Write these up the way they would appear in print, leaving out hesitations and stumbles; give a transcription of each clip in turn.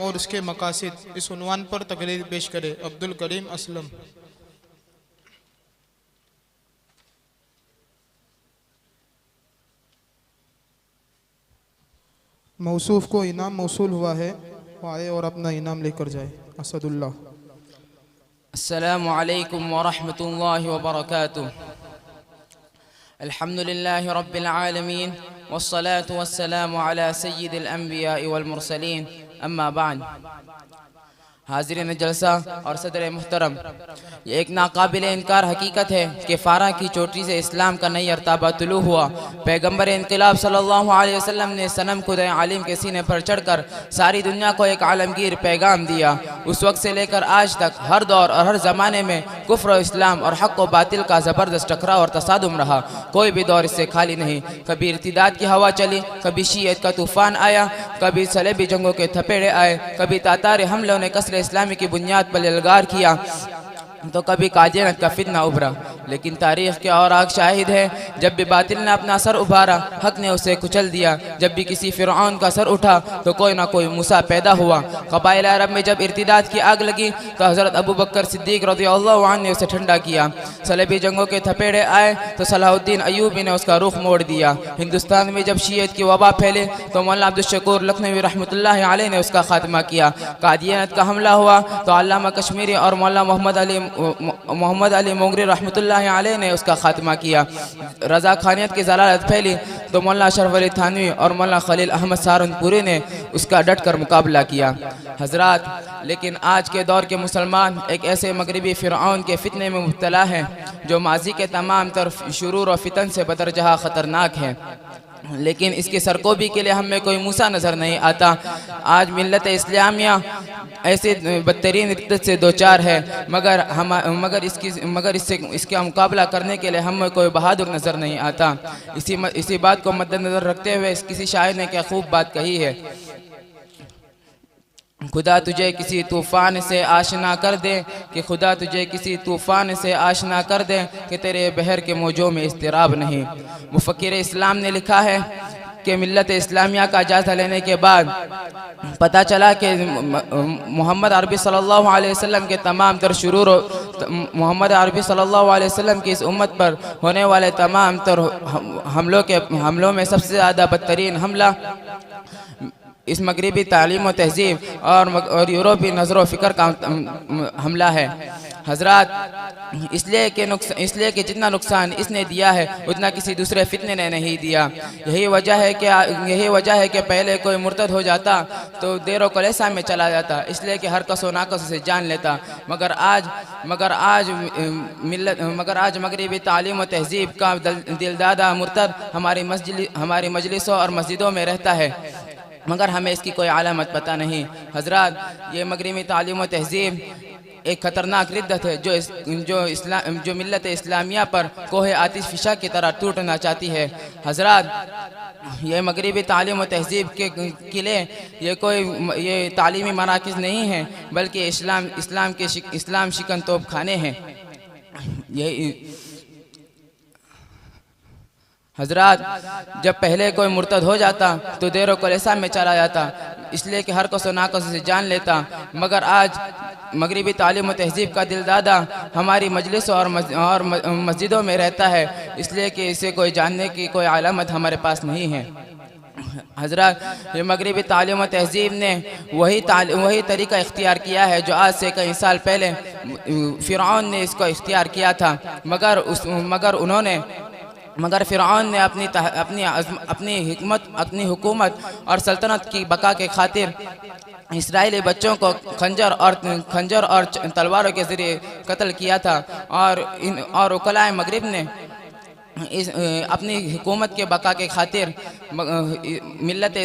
और उसके मकासिद, इस उन्वान पर तकरीर पेश करे अब्दुल करीम असलम। मौसूफ को इनाम मौसूल हुआ है, वो आए और अपना इनाम लेकर जाए। असदुल्लाह। अस्सलामु अलैकुम व रहमतुल्लाहि व बरकातुहू। अल्हम्दुलिल्लाहि रब्बिल आलमीन वस्सलातु वस्सलामु अला सय्यिदिल अंबिया वल मुरसलीन, अम्मा बाद। हाज़िरीन जलसा और सदर मुहतरम, ये एक नाकाबिल इनकार हकीकत है कि फ़ारा की चोटी से इस्लाम का नई अर्ताबा तुलू हुआ। पैगम्बर इनकलाब सल्लल्लाहु अलैहि वसल्लम ने सनम खुदा आलिम के सीने पर चढ़कर सारी दुनिया को एक आलमगीर पैगाम दिया। उस वक्त से लेकर आज तक हर दौर और हर ज़माने में कुफ्र और इस्लाम और हक़ व बातिल का ज़बरदस्त टकराव और तसादुम रहा। कोई भी दौर इससे खाली नहीं। कभी इर्तिदाद की हवा चली, कभी शीयत का तूफ़ान आया, कभी सलेबी जंगों के थपेड़े आए, कभी तातार हमलों ने कसर इस्लामी की बुनियाद पर यलगार किया, तो कभी कादियानत का फितना उभरा। लेकिन तारीख़ के और आग शाहिद है, जब भी बातिल ने अपना सर उभारा, हक़ ने उसे कुचल दिया। जब भी किसी फ़िरऔन का सर उठा तो कोई ना कोई मूसा पैदा हुआ। क़बाइल अरब में जब इर्तिदाद की आग लगी तो हज़रत अबू बकर सिद्दीक़ रज़ियल्लाहु अन्हु ने उसे ठंडा किया। सलेबी जंगों के थपेड़े आए तो सलाहुद्दीन अय्यूबी ने उसका रुख मोड़ दिया। हिंदुस्तान में जब शीयत की वबा फैले तो मौलाना अब्दुल शकूर लखनवी रहमतुल्लाहि अलैह ने उसका खात्मा किया। कादियानत का हमला हुआ तो अल्लामा कश्मीरी और मौलाना मोहम्मद अली मोंगरी रहमतुल्लाहि अलैह ने उसका खात्मा किया। रज़ा खानियत की ज़लालत फैली तो मौलाना अशरफ अली थानवी और मौलाना खलील अहमद सहारनपुरी ने उसका डट कर मुकाबला किया। हजरात, लेकिन आज के दौर के मुसलमान एक ऐसे मगरबी फ़िरऔन के फितने में मुब्तला हैं जो माजी के तमाम तरफ शुरूर और फितन से बदरजहा ख़तरनाक है। लेकिन इसकी सरकोबी के लिए हमें कोई मूसा नज़र नहीं आता। आज मिल्लत इस्लामिया ऐसे बदतरीन रिद्दत से दो चार है, मगर इसका मुकाबला करने के लिए हमें कोई बहादुर नज़र नहीं आता। इसी बात को मद्देनज़र रखते हुए किसी शायर ने क्या खूब बात कही है, खुदा तुझे किसी तूफ़ान से आशना कर दे, कि खुदा तुझे किसी तूफ़ान से आशना कर दे, कि तेरे बहर के मौजों में इस्तिराब नहीं। मुफ़क्किर इस्लाम ने लिखा है कि मिल्लत इस्लामिया का जायज़ा लेने के बाद पता चला कि मोहम्मद अरबी सल्लल्लाहु अलैहि वसल्लम के तमाम तर शुरूर मोहम्मद अरबी सल्लल्लाहु अलैहि वसल्लम की इस उम्मत पर होने वाले तमाम तर हमलों में सबसे ज़्यादा बदतरीन हमला इस मगरबी तालीम व तहज़ीब और यूरोपी नज़र व फ़िक्र का हमला है। हजरात, इसलिए कि जितना नुकसान इसने दिया है उतना किसी दूसरे फितने ने नहीं दिया। यही वजह है कि पहले कोई मुर्तद हो जाता तो देरो कलेसा में चला जाता, इसलिए कि हर कसो नाकस से जान लेता। मगर आज मगरबी तालीम व तहज़ीब का दिलदादा मुर्तद हमारी मजलिसों और मस्जिदों में रहता है, मगर हमें इसकी कोई आलामत पता नहीं। हजरात, ये मगरबी तालीम व तहज़ीब एक ख़तरनाक रिद्दत है जो मिल्लत इस्लामिया पर कोहे आतिश फ़िशा की तरह टूटना चाहती है। हजरात, ये मगरबी तालीम व तहज़ीब के किले ये तालीमी मराकिज़ नहीं हैं, बल्कि इस्लाम शिकन तोप खाने हैं। हजरात, जब पहले कोई मुर्तद हो जाता तो देरो कलेसा में चला जाता, इसलिए कि हर कसो नाकस से जान लेता। मगर आज मगरबी तालीम व तहज़ीब का दिलदादा हमारी मजलिसों और मस्जिदों में रहता है, इसलिए कि इसे कोई जानने की कोई अलामत हमारे पास नहीं है। हजरात, ये मगरबी तालीम व तहज़ीब ने वही तरीका इख्तियार किया है जो आज से कई साल पहले फ़िरऔन ने इसको इख्तियार किया था। मगर फ़िरऔन ने अपनी हिकमत, अपनी हुकूमत और सल्तनत की बका के खातिर इसराइली बच्चों को खंजर और तलवारों के ज़रिए कत्ल किया था। और उकलाए मगरिब ने अपनी हुकूमत के बका के खातिर मिल्लत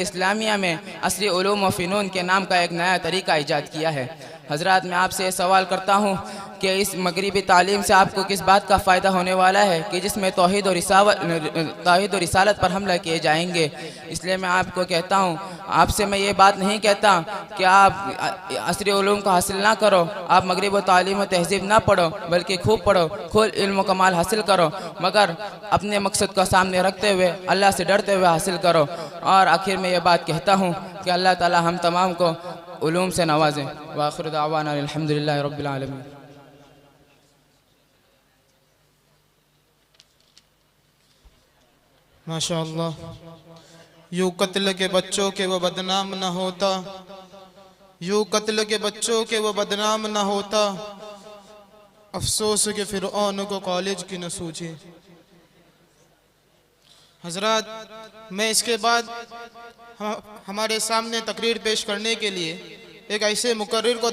इस्लामिया में असली उलूम व फ़नून के नाम का एक नया तरीका ईजाद किया है। हजरात, मैं आपसे ये सवाल करता हूँ कि इस मगरिबी तालीम से आपको किस बात का फ़ायदा होने वाला है कि जिसमें तौहीद और रिसालत पर हमला किए जाएंगे। इसलिए मैं आपको कहता हूँ, आपसे मैं ये बात नहीं कहता कि आप असरी उलूम को हासिल ना करो, आप मगरिब व तालीम व तहज़ीब ना पढ़ो, बल्कि खूब पढ़ो, खूब इल्म कमाल हासिल करो, मगर अपने मकसद को सामने रखते हुए, अल्लाह से डरते हुए हासिल करो। और आखिर में ये बात कहता हूँ कि अल्लाह ताला हम तमाम को उलूम से नवाजें। व आखिर दावाना अल्हम्दुलिल्लाहि रब्बिल आलमीन। माशाअल्लाह, यूँ कत्ल के बच्चों के वो बदनाम न होता, यूँ कत्ल के बच्चों के वो बदनाम न होता, अफसोस के फिरऔन को कॉलेज की न सूझी। हजरात, मैं इसके बाद हमारे सामने तकरीर पेश करने के लिए एक ऐसे मुकर्रिर को